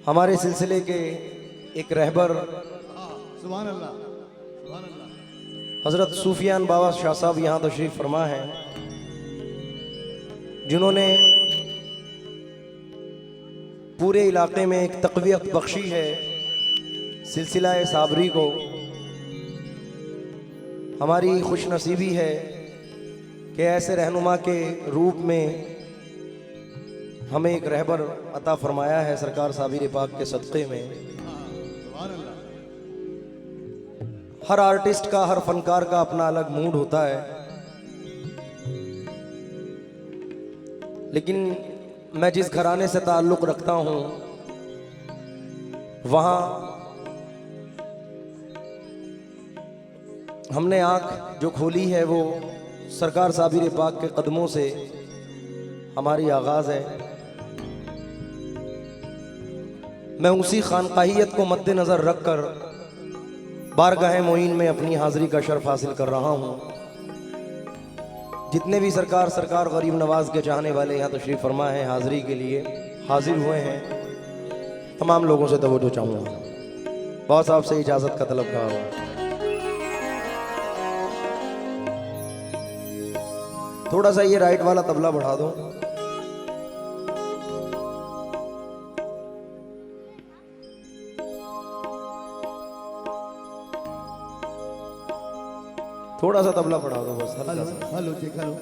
हमारे सिलसिले के एक रहबर सुभान अल्लाह, सुभान अल्लाह। हजरत सूफियान बाबा शाह साहब यहाँ तशरीफ फरमा है, जिन्होंने पूरे इलाके में एक तक़वियत बख्शी है सिलसिला साबरी को। हमारी खुश नसीबी है कि ऐसे रहनुमा के रूप में हमें एक रहबर अता फरमाया है सरकार साबिर पाक के सदक़े में। सुभान अल्लाह। हर आर्टिस्ट का, हर फनकार का अपना अलग मूड होता है, लेकिन मैं जिस घराने से ताल्लुक़ रखता हूँ वहाँ हमने आँख जो खोली है वो सरकार साबिर पाक के कदमों से हमारी आगाज़ है। मैं उसी खानकाहियत को मद्देनज़र रखकर बारगाह मोइन में अपनी हाज़िरी का शर्फ हासिल कर रहा हूँ। जितने भी सरकार गरीब नवाज के चाहने वाले यहाँ तशरीफ़ फरमा है, हाज़िरी के लिए हाजिर हुए हैं, तमाम लोगों से तवज्जो चाहूँगा। बहुत साहब से इजाज़त का तलब कहा हुआ। थोड़ा सा ये राइट वाला तबला बढ़ा दो। थोड़ा सा तबला बढ़ा दो बस, हल्का हेलो सा। Hello check hello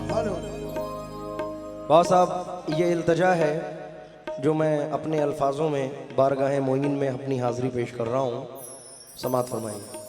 hello. बाबा साहब, ये इल्तजा है जो मैं अपने अल्फाजों में बारगाह मोइन में अपनी हाज़िरी पेश कर रहा हूँ, समात फरमाइए।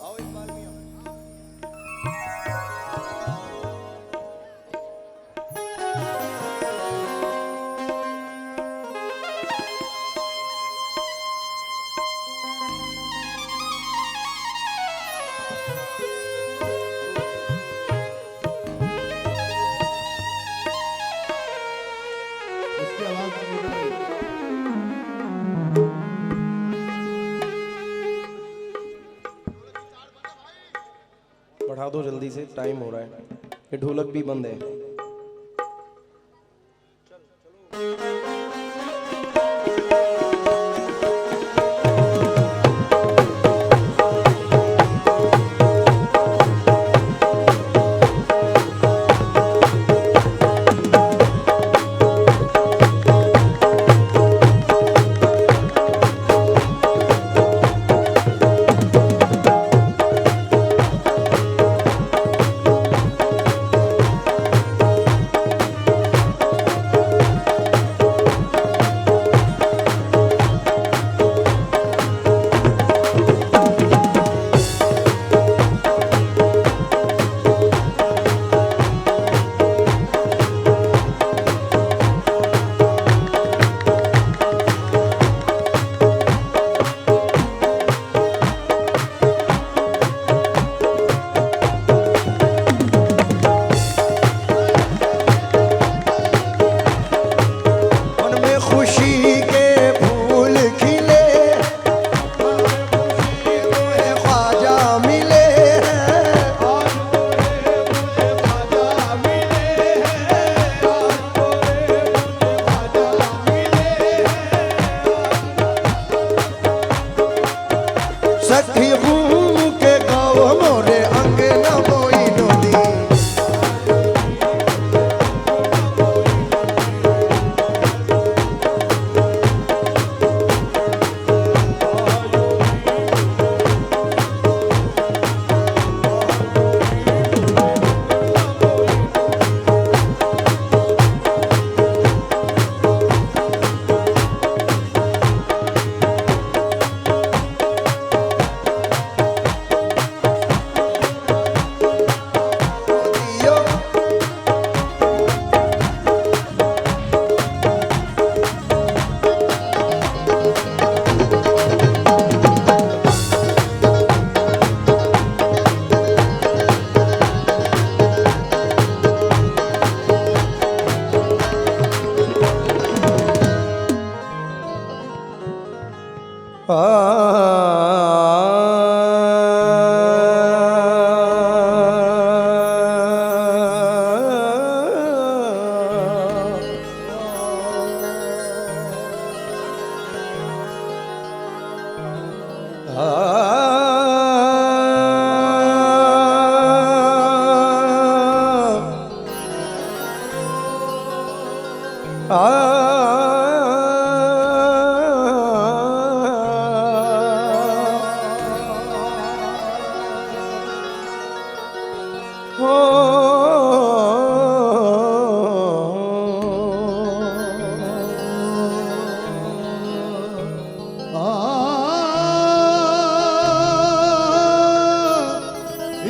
उसकी आवाज बढ़ा दो जल्दी से, टाइम हो रहा है। ये ढोलक भी बंद है।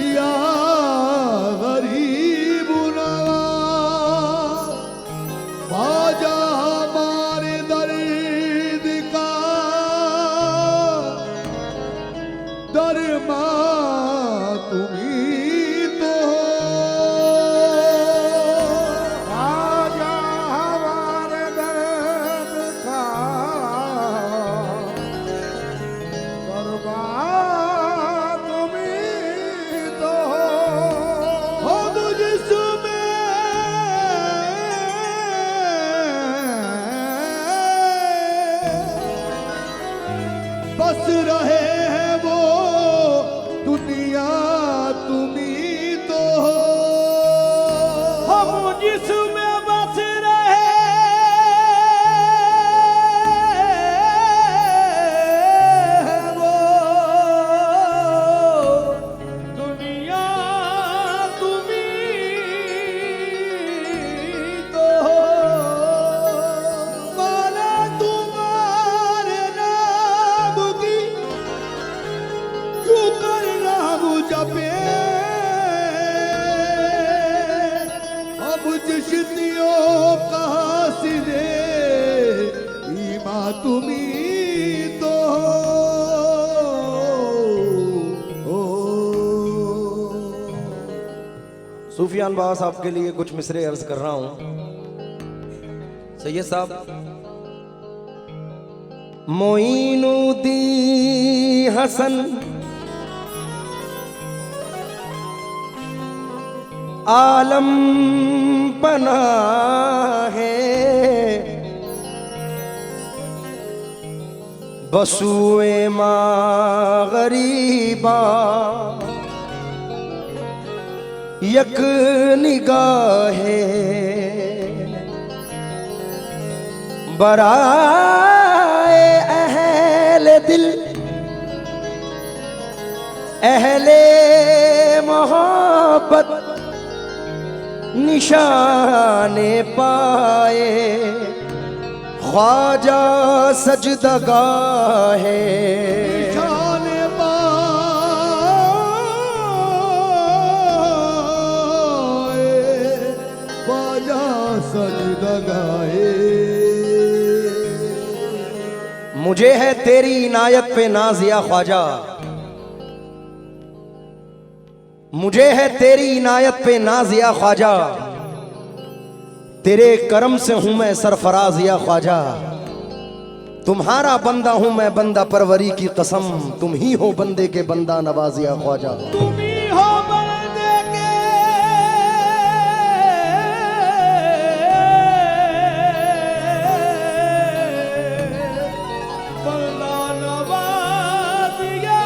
या गरीब नवाज ख्वाजा हमारे दर्द का दरमा तुम्ही तो ख्वाजा हमारे दर्द का दरमा तुम्ही तो हो जिसमें बस रहे हैं वो दुनिया तुम्ही तो हम जिसमें बस रहे हैं वो दुनिया तुम्ही तो माला तुम्हारे नाम की क्यों कर नाम जपे अब जिश्तियों का सिरे ईमा तुम्ही तो हो। सूफियान बाबा साहब के लिए कुछ मिसरे अर्ज कर रहा हूं। सैयद साहब, मोइनुद्दीन हसन आलम बना है, बसुए माँ गरीबा यक निगाहे बराए अहले दिल अहले मोहब्बत निशाने पाए ख्वाजा सजदगाह है। निशाने पाए ख्वाजा सजदगाहे। मुझे है तेरी इनायत पे नाज या ख्वाजा, मुझे है तेरी इनायत पे नाज या ख्वाजा, तेरे करम से हूं मैं सरफराज या ख्वाजा, तुम्हारा बंदा हूं मैं बंदा परवरी की कसम, तुम ही हो बंदे के बंदा नवाज या ख्वाजा। तुम्ही हो बंदे के बंदा नवाज या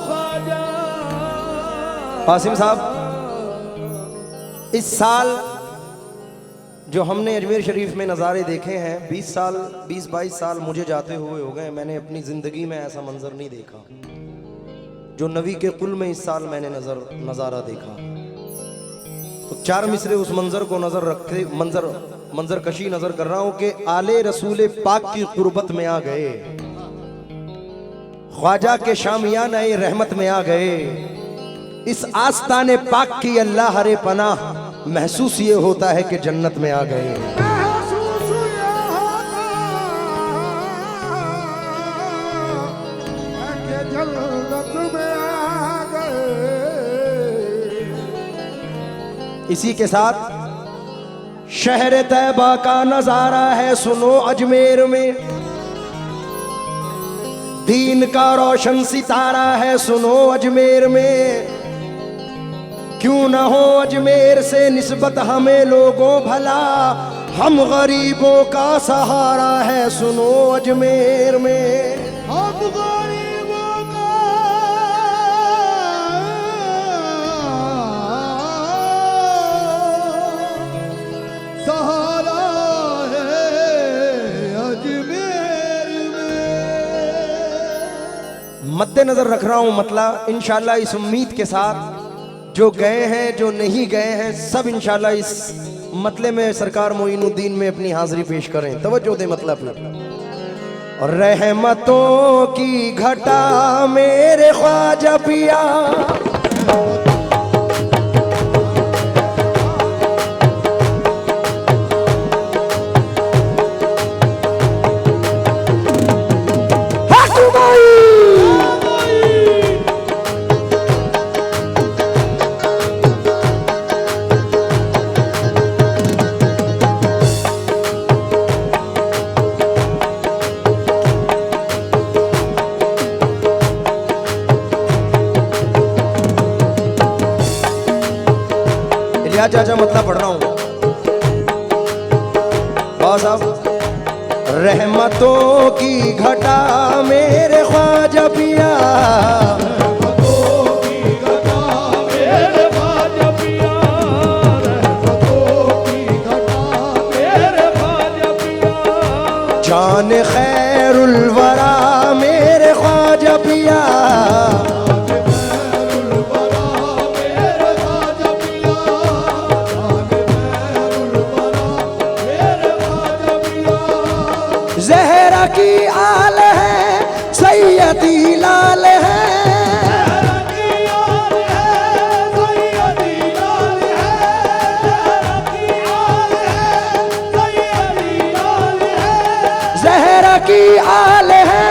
ख्वाजा। कासिम साहब, इस साल जो हमने अजमेर शरीफ में नज़ारे देखे हैं, 20-22 साल मुझे जाते हुए हो गए, मैंने अपनी ज़िंदगी में ऐसा मंजर नहीं देखा जो नबी के कुल में इस साल मैंने नज़ारा देखा। तो 4 मिसरे उस मंजर को नज़र रखते मंजर कशी नज़र कर रहा हूँ कि आले रसूल पाक की कुर्बत में आ गए, ख्वाजा के शामियाना रहमत में आ गए, इस आस्ताने पाक की अल्लाह हरे पनाह, महसूस ये होता है कि जन्नत में आ गए। महसूस ये होता है कि जन्नत में आ गए। इसी के साथ शहर तैबा का नजारा है सुनो अजमेर में, दीन का रोशन सितारा है सुनो अजमेर में, क्यों न हो अजमेर से निस्बत हमें लोगों भला, हम गरीबों का सहारा है सुनो अजमेर में। हम गरीबों का मद्देनजर रख रहा हूं मतलब इंशाल्लाह इस उम्मीद के साथ जो गए हैं जो नहीं गए हैं सब इंशाल्लाह इस मतले में सरकार मोइनुद्दीन में अपनी हाजिरी पेश करें। तवज्जो दे मतलब पे। और रहमतों की घटा मेरे ख्वाजा पिया, चाचा मतलब पढ़ रहा हूं साहब। रहमतों की घटा मेरे ख्वाजा पिया, रहमतों की घटा मेरे ख्वाजा पिया, रहमतों की घटा मेरे ख्वाजा पिया, जान खैरुल वरा मेरे ख्वाजा पिया, ज़हरा की आल है सैयदी लाल है, ज़हरा की आल है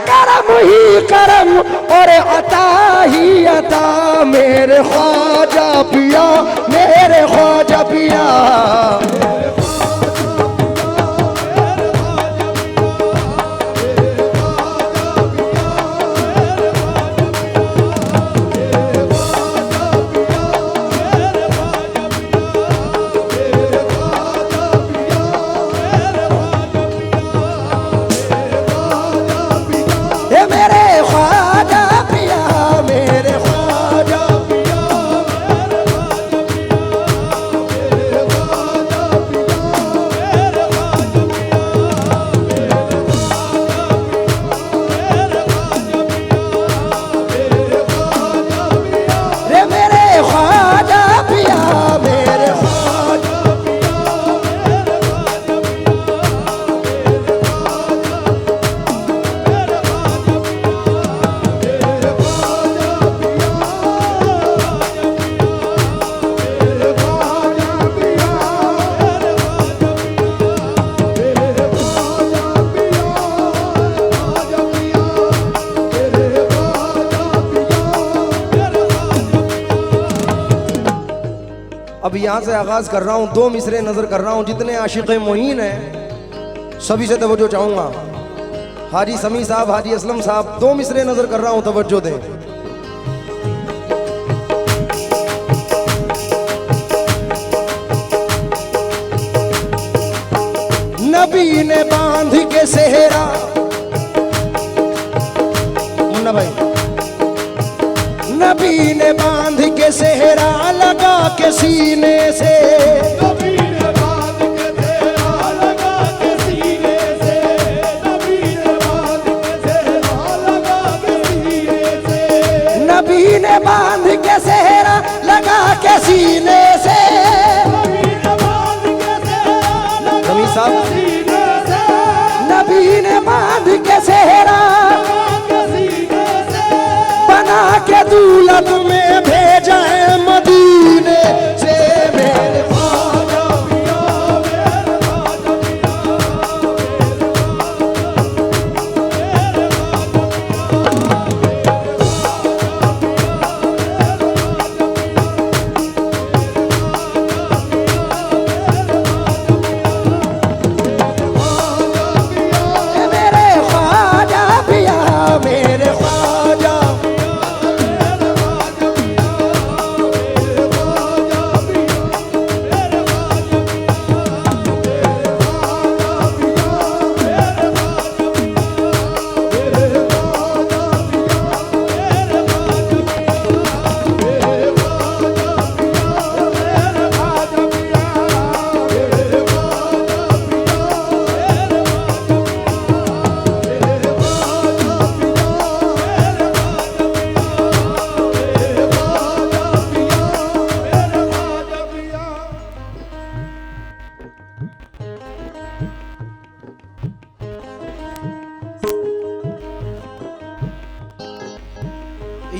करम ही करम और अता ही अता मेरे ख्वाजा पिया, मेरे ख्वाजा पिया। अब यहाँ से आगाज कर रहा हूँ, दो मिसरे नजर कर रहा हूँ। जितने आशिक़ मोइन हैं सभी से तवज्जो चाहूंगा। हाजी समी साहब, हाजी असलम साहब, दो मिसरे नजर कर रहा हूँ, तवज्जो दें। नबी ने बांध के सेहरा, मुन्ना भाई, नबी ने बांध के सेहरा लगा के सीने से, नबी ने बांध के सेहरा लगा के सीने से, नबी ने बांध के सेहरा लगा के सीने से,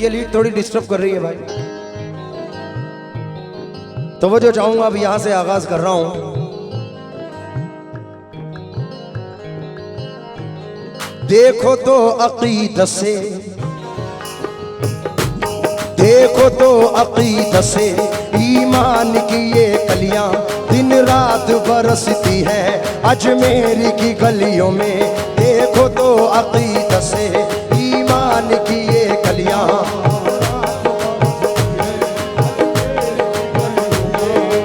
ये लीड थोड़ी डिस्टर्ब कर रही है भाई। तो वो जो चाहूंगा अब यहां से आगाज कर रहा हूं। देखो तो अकीदत से, देखो तो अकीदत से ईमान की ये कलियां दिन रात बरसती है अजमेर की गलियों में। देखो तो अकीदत से ईमान की ये कलियां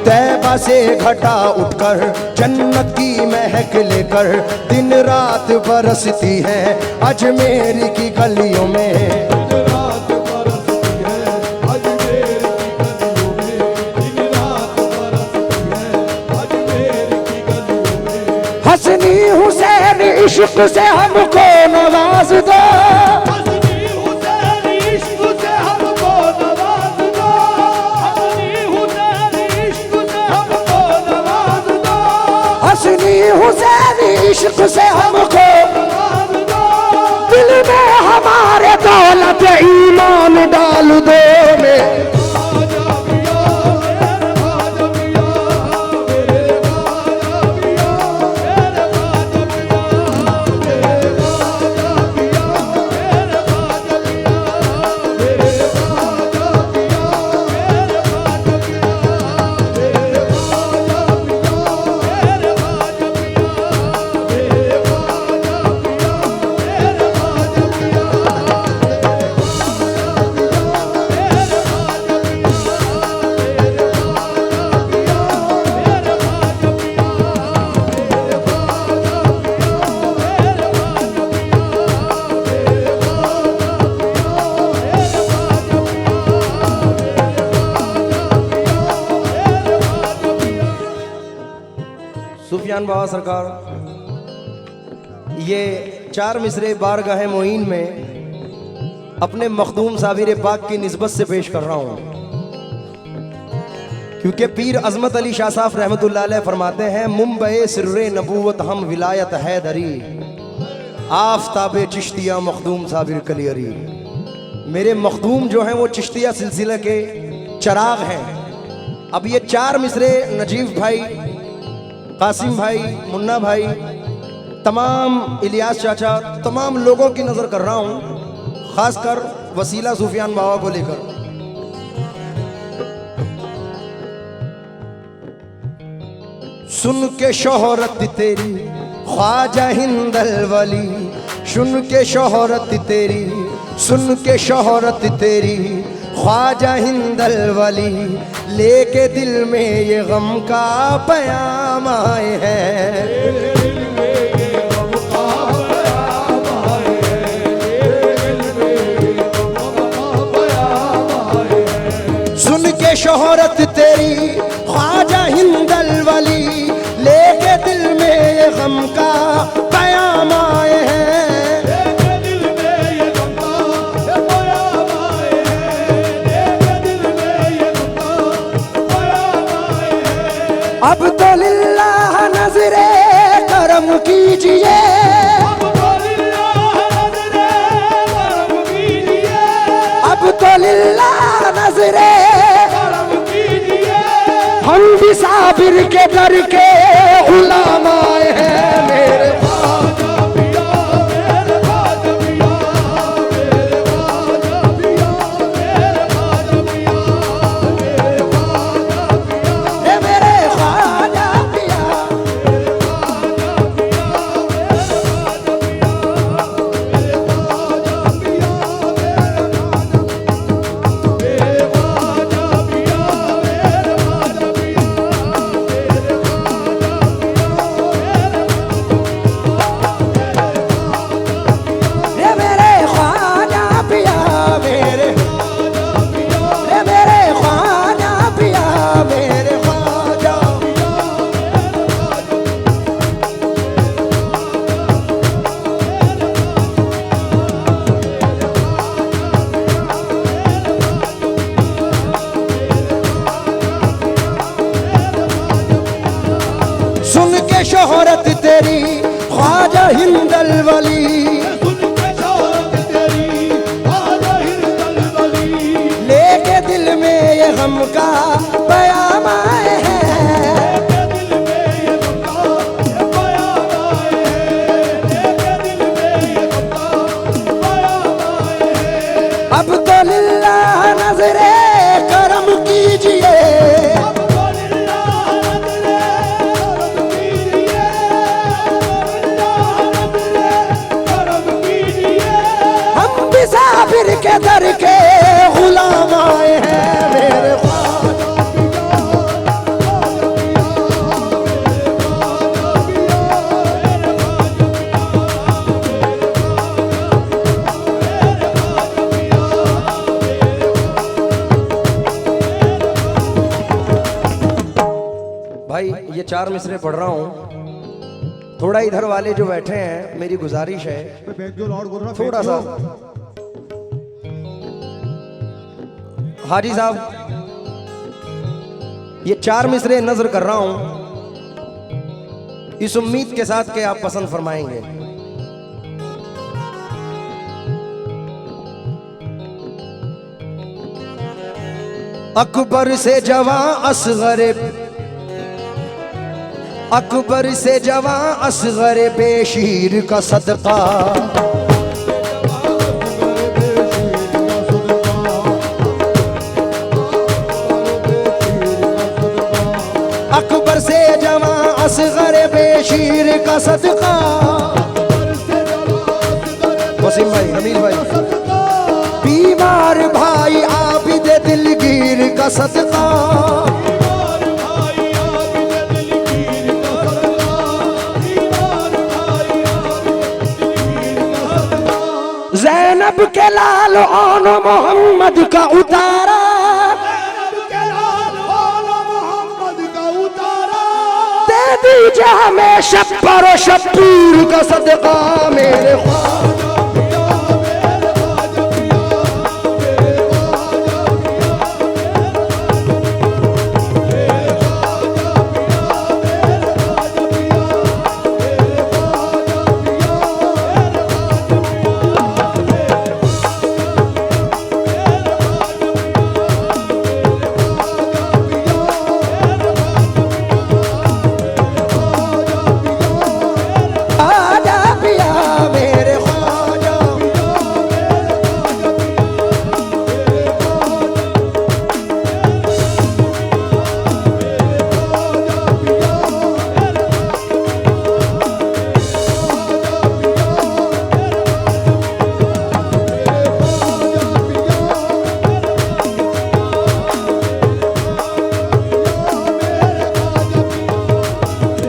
तैबा से घटा उठकर जन्नत की महक लेकर दिन रात बरसती है अजमेर की गलियों में। हसनी हुसैन इश्क से हमको नवाज दो, हसनी हुसैन इश्क से हमको नवाज दो, हसनी हुसैन इश्क से हमको नवाज दो, हसनी हुसैन इश्क से हमको नवाज दो। दिल में हमारे दौलत ईमान डाल दो में। सुफियान बाबा सरकार, ये चार मिसरे बारगाह मोइन में अपने मखदूम साबिर पाक की निस्बत से पेश कर रहा हूँ, क्योंकि पीर अजमत अली शाह साहब रहमतुल्लाह अलैह फरमाते हैं मुंबई सिर्रे नबूवत हम विलायत हैदरी आफताबे चिश्तिया मखदूम साबिर कलियरी। मेरे मखदूम जो हैं वो चिश्तिया सिलसिले के चराग हैं। अब ये चार मिसरे नजीफ भाई, कासिम भाई, मुन्ना भाई, तमाम इलियास चाचा, तमाम लोगों की नजर कर रहा हूं, खासकर वसीला सुफियान बाबा को लेकर। सुन के शोहरत तेरी ख्वाजा हिंदल वली, सुन के शोहरत तेरी, सुन के शोहरत तेरी ख्वाजा हिंदल वली, लेके दिल में ये गम का पैगाम आए हैं। सुन के शोहरत तेरी ख्वाजा हिंदल वली, लेके दिल में ये गम का पैगाम आए हैं। अब तो लिल्लाह नजरे करम कीजिए, अब तो लिल्लाह नज़रे करम कीजिए, अब तो लिल्लाह नजरे करम कीजिए। हम भी साबिर के डर के गुलाम आए हैं। मेरे ख्वाजा पिया, मेरे ख्वाजा पिया, मेरे ख्वाजा पिया, मेरे ख्वाजा पिया, मेरे ख्वाजा पिया, ये मेरे ख्वाजा पिया, ये मेरे ख्वाजा पिया, मेरे, ये मेरे ख्वाजा पिया, मेरे ख्वाजा। सुन के शोहरत तेरी ख्वाजा हिंदल वली, सुन के शोहरत तेरी ख्वाजा हिंदल वली, गम का बयाम आए हैं। के दिल में ये गम का बयान आए हैं, के दिल में ये गम का बयान आए हैं। अब तो लिल्लाह नजरे करम कीजिए, अब तो लिल्लाह नज़रे करम कीजिए, लिल्लाह नज़रे करम कीजिए। हम भी साबिर के दर के गुलाम आए हैं। मेरे भाई ये 4 मिसरे पढ़ रहा हूँ, थोड़ा इधर वाले जो बैठे हैं मेरी गुजारिश है थोड़ा सा, हाजी साहब ये 4 मिसरे नजर कर रहा हूं इस उम्मीद के साथ कि आप पसंद फरमाएंगे। अकबर से जवां असगर, अकबर से जवां असगर बेशीर का सदका, अकबर से जवां असगर बेशीर का सदका। वसीम भाई, रमील भाई, बीमार भाई आबिद दिलगीर का सदका, ज़ैनब के लाल ओन मोहम्मद का उतारा, दे दीजिए हमें शब्बर और शब्बीर का सदका। मेरे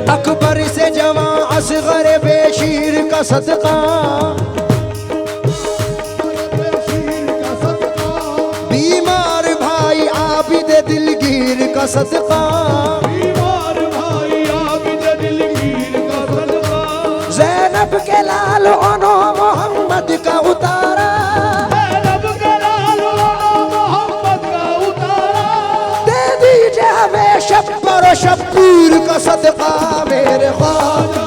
अकबर से जवां असगर बेशीर का सदका, बीमार भाई आबिद दिलगीर का सदका, ज़ैनब के लाल ओनो मोहम्मद का उतारा, दे दीजिए हमें शब्बर और शब्बीर का सदका। मेरे ख्वाजा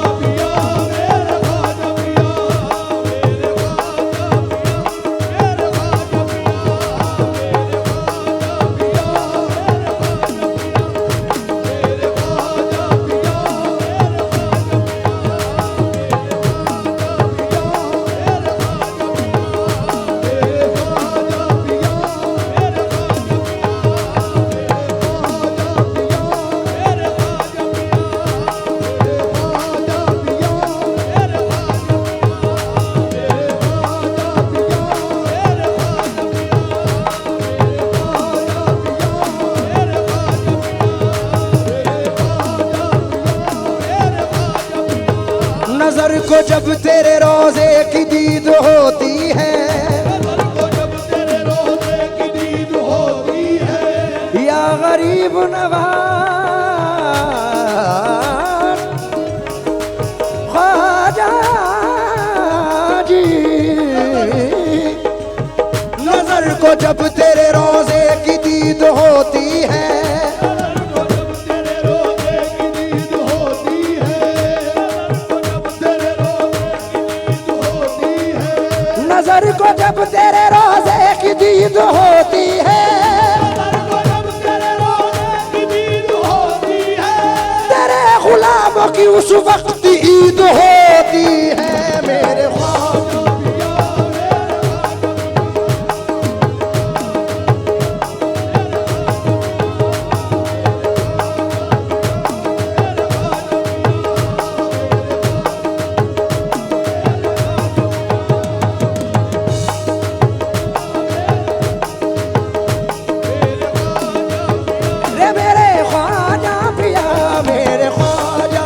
नजर को जब तेरे रोजे की दीद होती है, या गरीब नवाज ख्वाजा जी, नजर को जब तेरे रोजे की दीद होती है, नजर को जब तेरे रोजे की दीद होती है, वक्त ईद होती है मेरे ख्वाजा। रे मेरे ख्वाजा पिया मेरे ख्वाजा।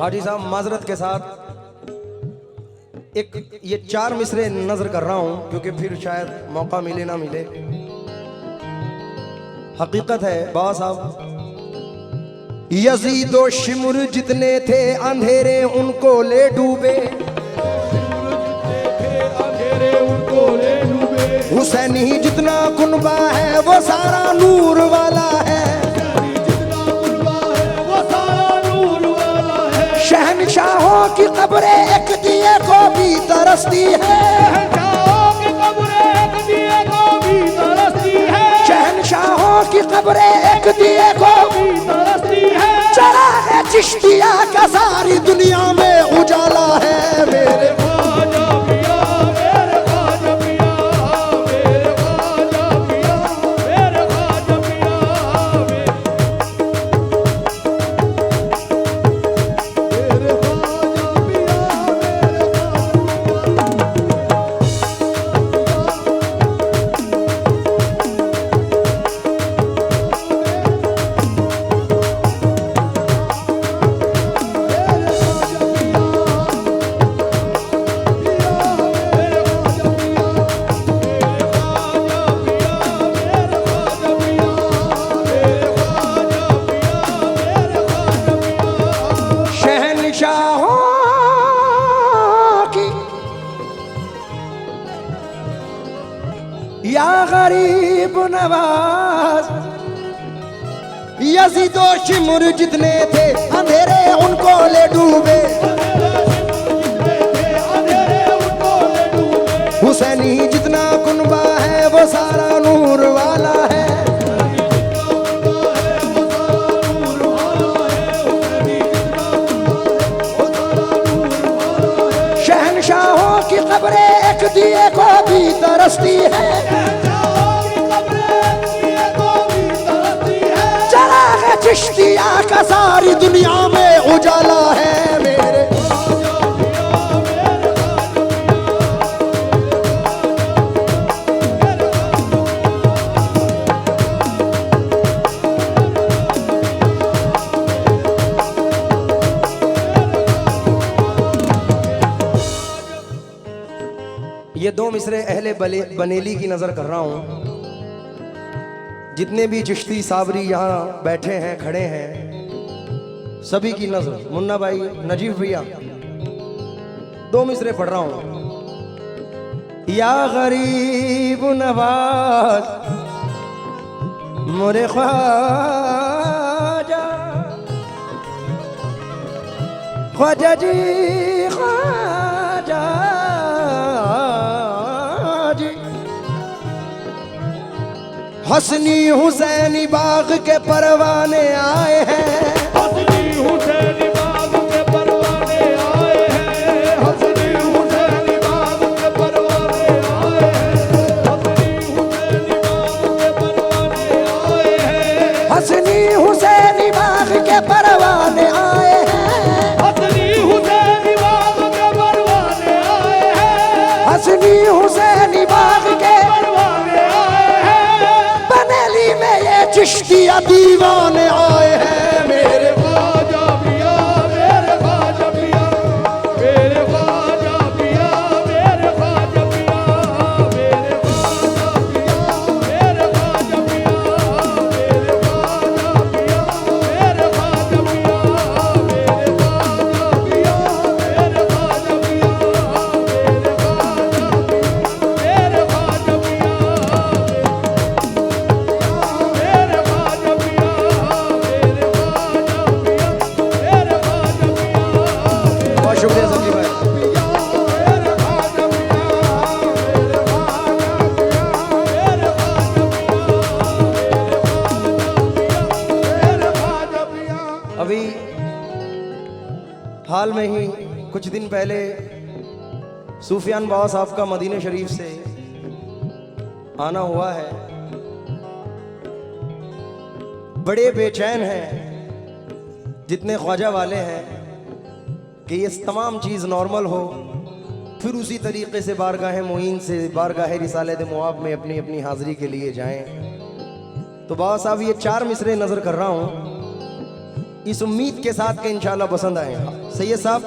हाजी साहब माजरत के साथ एक ये 4 मिसरे नजर कर रहा हूं क्योंकि फिर शायद मौका मिले ना मिले। हकीकत है बाबा साहब, यजीदो शिमुर जितने थे अंधेरे उनको ले डूबे, अंधेरे उनको ले डूबे। हुसैनी जितना कुनबा है वो सारा नूर वाला है, जितना कुर्बा है वो सारा नूर वाला है। शहनशाहों की कब्रें एक दिए को भी तरसती है, शहंशाहों की कब्रें एक दिए को भी तरसती है। शहनशाहों की कब्रें एक दिए को भी तरसती है। चराग चिश्तिया का सारी दुनिया में उजाला है मेरे। ख्वाजा पिया मेरे ख्वाजा पिया मेरे ख्वाजा पिया मेरे ख्वाजा पिया मेरे ख्वाजा या गरीब नवाज, यजीदो शिमुर जितने थे अंधेरे उनको ले डूबे, हुसैनी जितना कुनबा है वो सारा नूर वाला है। शहनशाहों की कब्रें एक दिए को भी तरसती है, चराग चिश्तिया का सारी दुनिया में उजाला है मेरे। ये 2 मिसरे अहले बनेली की नजर कर रहा हूं। जितने भी चिश्ती साबरी यहाँ बैठे हैं खड़े हैं सभी की नजर, मुन्ना भाई नजीब भैया 2 मिसरे पढ़ रहा हूं। या गरीब नवाज मोरे ख्वाजा, ख्वाजा जी ख्वाजा जी, हसनी हुसैनी बाग के परवाने आए हैं, हसनी हुसैनी बाग के परवाने आए हैं, हसनी हुसैनी बाग के परवाने आए हैं, हसनी हुसैनी बाग के परवाने आए हैं, हसनी हुसैनी बाग के परवाने आए हैं, हसनी हुसैनी बाग हसनी हुसैनी बाग के के परवाने आए हैं। बनेली में ये चिश्तिया दीवाने आए हैं मेरे। ख्वाजा पिया मेरे ख्वाजा पिया मेरे ख्वाजा पिया मेरे ख्वाजा पिया मेरे ख्वाजा पिया मेरे ख्वाजा पिया मेरे ख्वाजा पिया मेरे ख्वाजा पिया मेरे ख्वाजा पिया मेरे ख्वाजा पिया मेरे ख्वाजा पिया मेरे ख्वाजा पिया हाल में ही कुछ दिन पहले सूफियान बाबा साहब का मदीने शरीफ से आना हुआ है। बड़े बेचैन हैं जितने ख्वाजा वाले हैं कि ये तमाम चीज़ नॉर्मल हो, फिर उसी तरीके से बारगाह मोइन से बारगाह रिसालत मुआब में अपनी अपनी हाज़िरी के लिए जाएं। तो बाबा साहब ये 4 मिसरे नज़र कर रहा हूँ इस उम्मीद के साथ कि इंशाल्लाह पसंद आएगा। सैयद साहब,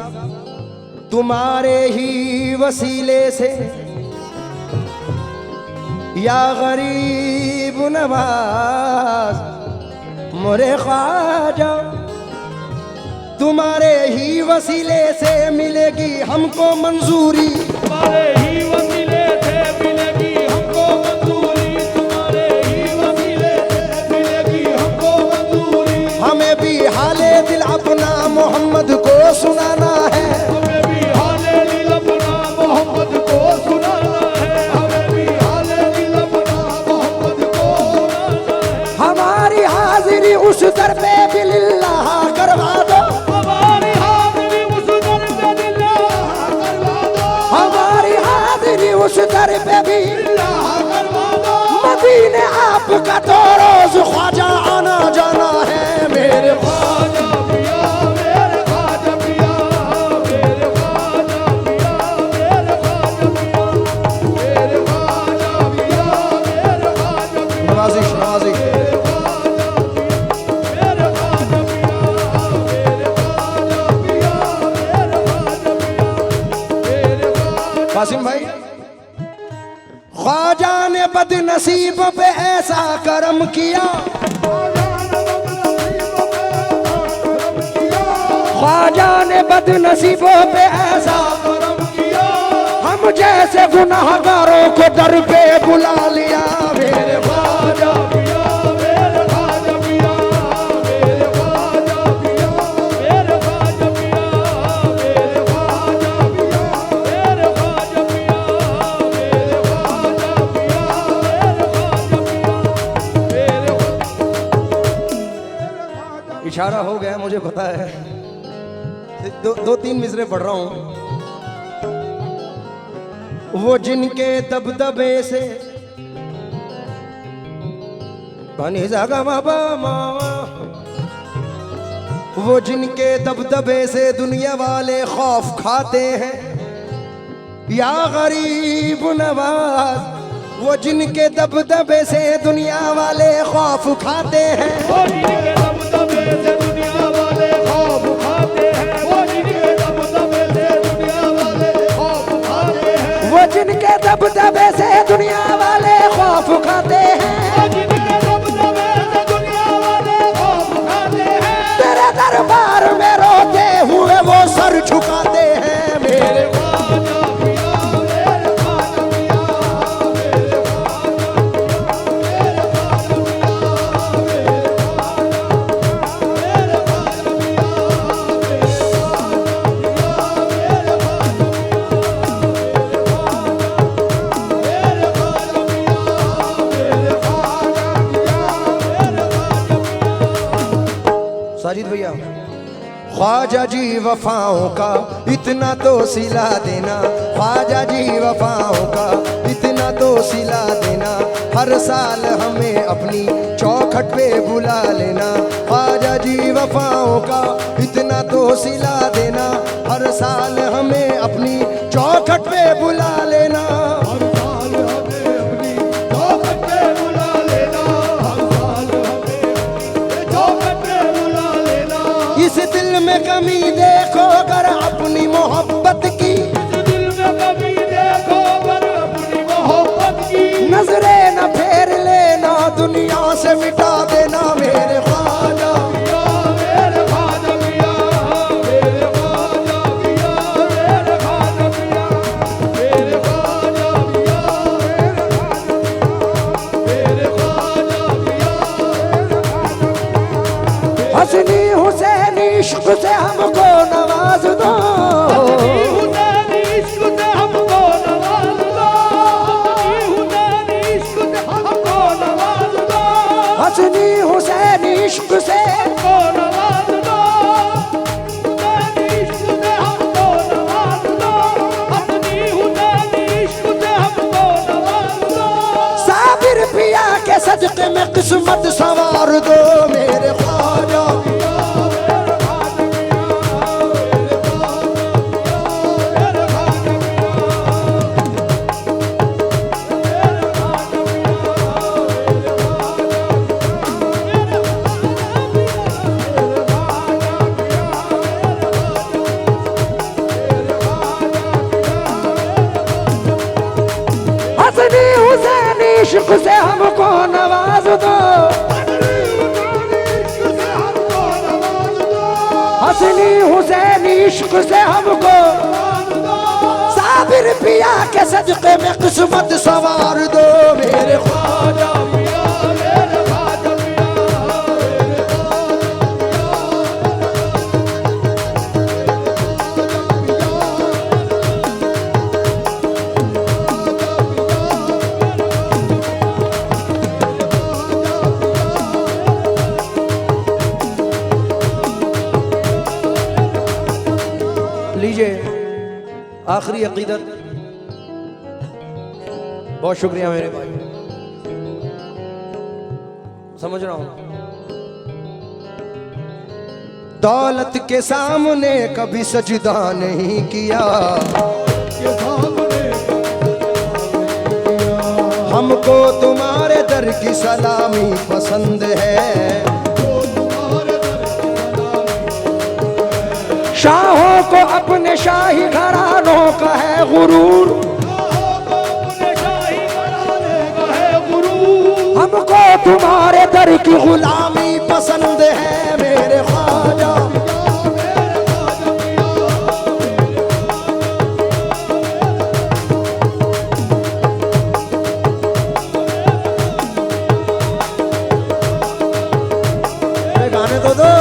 तुम्हारे ही वसीले से या गरीब नवाज मोरे ख्वाजा, तुम्हारे ही वसीले से मिलेगी हमको मंजूरी, तुम्हारे ही वसीले से मिलेगी हमको मंजूरी, तुम्हारे ही वसीले से मिलेगी हमको मंजूरी। हमें भी हाले दिल अपना मोहम्मद को सुनाना है, हमें भी हाले दिल अपना मोहम्मद को सुनाना है, हमें भी हाले दिल अपना मोहम्मद को सुनाना है। हमारी हाजिरी उस दर पे बिल्लाह करवा दो, हमारी हाजिरी उस दर पे बिल्लाह करवा दो, हमारी हाजिरी उस दर पे भी बिल्लाह करवा दो। मदीने आपका तो रोज ख्वाजा आना जाना है मेरे ख्वाजा पिया मेरे ख्वाजा पिया, मेरे ख्वाजा पिया, मेरे ख्वाजा पिया, मेरे ख्वाजा पिया, मेरे ख्वाजा पिया, नवाजिश नवाजिश। मेरे ख्वाजा पिया, मेरे ख्वाजा पिया, मेरे ख्वाजा पिया, मेरे ख्वाजा पिया, मेरे ख्वाजा। कासिम भाई, ख्वाजा ने बदनसीब पे ऐसा करम किया, ख्वाजा ने बदनसीबों पे ऐसा करम किया, हम जैसे गुनाहगारों को दर पे बुला लिया मेरे ख्वाजा पिया, मेरे ख्वाजा पिया, मेरे ख्वाजा पिया, मेरे ख्वाजा पिया, मेरे ख्वाजा पिया, मेरे ख्वाजा पिया, मेरे ख्वाजा पिया, मेरे ख्वाजा। इशारा हो गया मुझे पता है, दो तीन मिसरे पढ़ रहा हूं। वो जिनके दबदबे से बनी जागा बाबा मामा, वो जिनके दबदबे से दुनिया वाले खौफ खाते हैं, या गरीब नवाज, वो जिनके दबदबे से दुनिया वाले खौफ खाते हैं, वो जिनके दबदबे से दुनिया वाले खौफ खाते हैं, वो जिनके दबदबे से दुनिया वाले खौफ खाते हैं, वो जिनके दबदबे से दुनिया वाले खौफ खाते हैं, वो जिनके दबदबे से दुनिया वाले खौफ खाते हैं। तेरे दरबार में रोते हुए वो सर झुकाते हैं मेरे ख्वाजा पिया, मेरे ख्वाजा पिया, मेरे ख्वाजा पिया, मेरे ख्वाजा पिया, मेरे ख्वाजा पिया, मेरे साजिद भैया। ख्वाजा जी वफाओं का इतना तो सिला देना, ख्वाजा जी वफाओं का इतना तो सिला देना, हर साल हमें अपनी चौखट पे बुला लेना, ख्वाजा जी वफाओं का इतना तो सिला देना, हर साल हमें अपनी चौखट पे बुला लेना। हर साल हमें अपनी चौखट पे बुला लेना, हर साल हमें चौखट पे बुला लेना। इस दिल में कमी देखो अगर अपनी मोहब्बत की, इस दिल में कभी देखो अगर अपनी मोहब्बत की, नजरे न फेर लेना दुनिया से मिटा देना मेरे ख्वाजा। पिया, मेरे ख्वाजा पिया, मेरे ख्वाजा पिया, मेरे ख्वाजा पिया, मेरे ख्वाजा पिया, मेरे ख्वाजा पिया, हसनी हुसैन इश्क से हमको नवाज दो, हुसैन इश्क से हमको नवाज दो, हुसैन इश्क से हमको नवाज दो, हसनी हुसैन इश्क से हमको नवाज दो, हुसैन इश्क से सदक़े में किस्मत संवार दो मेरे ख्वाजा। हसनी हुसैनी इश्क से हमको नवाज दो, हसनी हुसैनी इश्क से हमको साबिर पिया के सदक़े में किस्मत संवार दो मेरे ख्वाजा। लीजिए आखिरी अकीदत। बहुत शुक्रिया मेरे भाई, समझ रहा हूं। दौलत के सामने कभी सजदा नहीं किया, हमको तुम्हारे दर की सलामी पसंद है। शाहों को अपने शाही घरानों का है गुरूर, हमको तुम्हारे दर की गुलामी पसंद है मेरे ख्वाजा। गाने तो दो।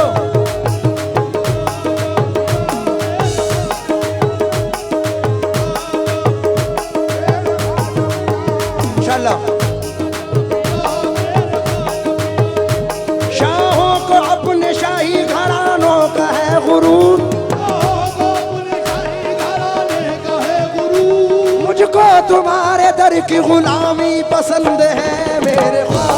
शाहों को अपने शाही घरानों का है गुरूर, मुझको तुम्हारे दर की गुलामी पसंद है मेरे ख्वाजा।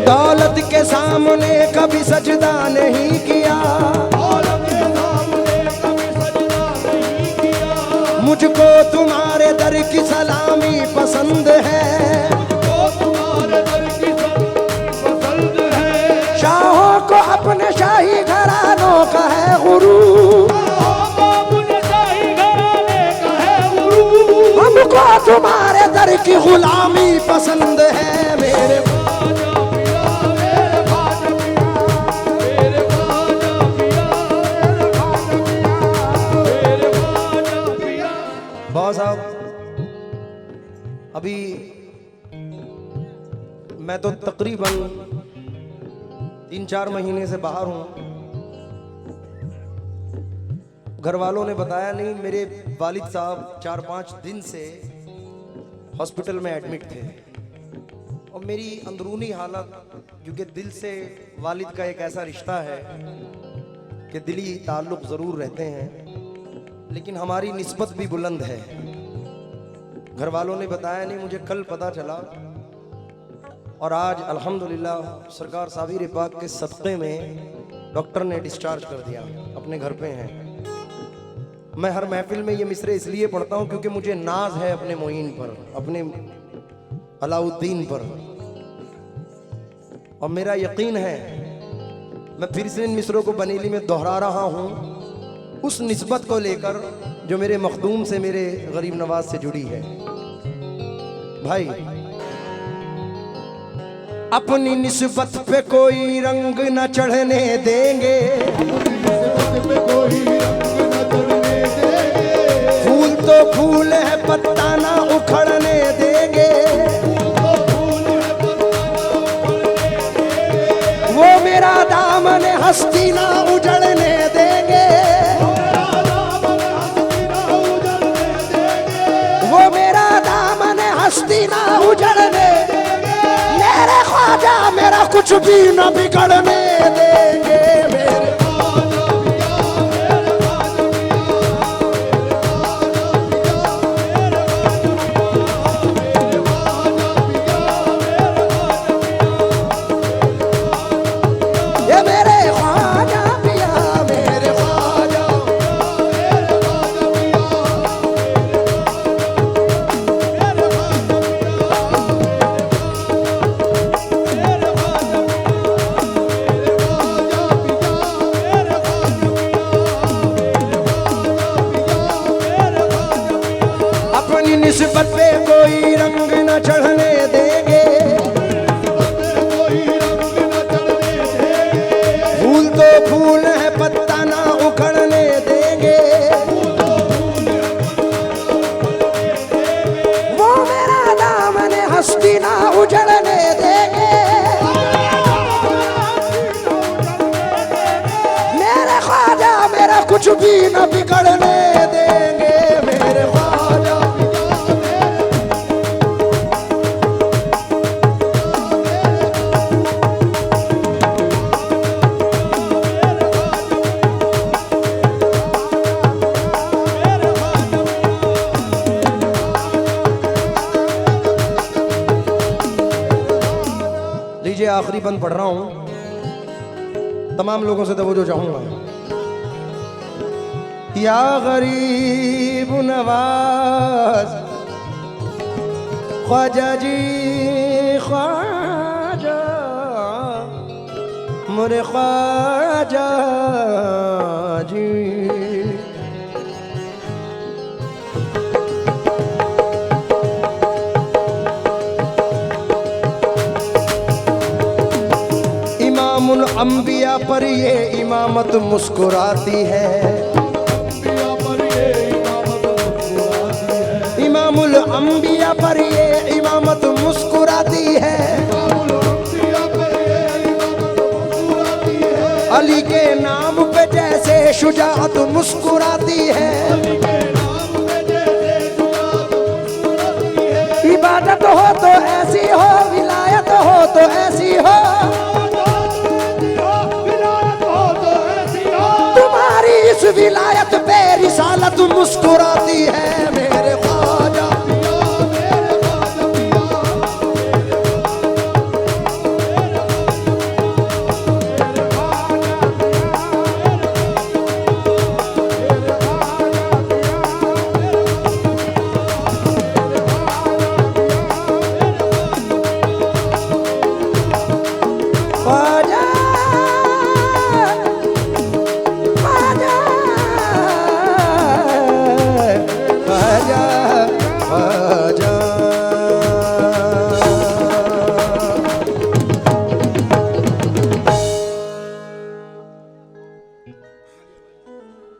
दौलत के सामने कभी सजदा नहीं किया, मुझको तुम्हारे दर की सलामी पसंद है। शाहों को अपने शाही घरानों का है गुरूर, हमको तुम्हारे दर की गुलामी पसंद है मेरे। बहुत साहब अभी मैं तो तकरीबन 3-4 महीने से बाहर हूं। घर वालों ने बताया नहीं, मेरे वालिद साहब 4-5 दिन से हॉस्पिटल में एडमिट थे और मेरी अंदरूनी हालत, क्योंकि दिल से वालिद का एक ऐसा रिश्ता है कि दिली ताल्लुक़ ज़रूर रहते हैं, लेकिन हमारी निस्बत भी बुलंद है। घर वालों ने बताया नहीं, मुझे कल पता चला और आज अल्हम्दुलिल्लाह सरकार साबिर पाक के सदक़े में डॉक्टर ने डिस्चार्ज कर दिया, अपने घर पे हैं। मैं हर महफिल में ये मिसरे इसलिए पढ़ता हूँ क्योंकि मुझे नाज है अपने मोइन पर, अपने अलाउद्दीन पर, और मेरा यकीन है, मैं फिर से इन मिसरों को बनीली में दोहरा रहा हूँ उस निस्बत को लेकर जो मेरे मखदूम से, मेरे गरीब नवाज से जुड़ी है। भाई अपनी निस्बत पे कोई रंग न चढ़ने देंगे, फूल तो फूल है पत्ता ना उखड़ने देंगे, वो मेरा दामन हस्ती ना उजड़ने देंगे, वो मेरा दामन हस्ती ना उजड़ने, मेरे ख्वाजा मेरा कुछ भी न बिगड़ने देंगे। निस्बत पे कोई रंग न चढ़ने देंगे, फूल तो फूल है पत्ता ना उखड़ने देंगे, वो मेरा दामन हस्ती ना उजड़ने देंगे, मेरे ख्वाजा मेरा कुछ भी न बिगड़ने देंगे। मेरे ख्वाजा आखिरी बंद पढ़ रहा हूं, तमाम लोगों से तवज्जो चाहूंगा। या गरीब नवाज ख्वाजा जी ख्वाजा मोरे ख्वाजा जी, इमामुल अंबिया पर ये इमामत मुस्कुराती है, इमामुल अंबिया पर ये इमामत मुस्कुराती है, अली के नाम पे जैसे शुजाअत मुस्कुराती है, इबादत हो तो ऐसी हो, विलायत हो तो ऐसी हो, तुम्हारी इस विलायत पे रिसालत मुस्कुराती है।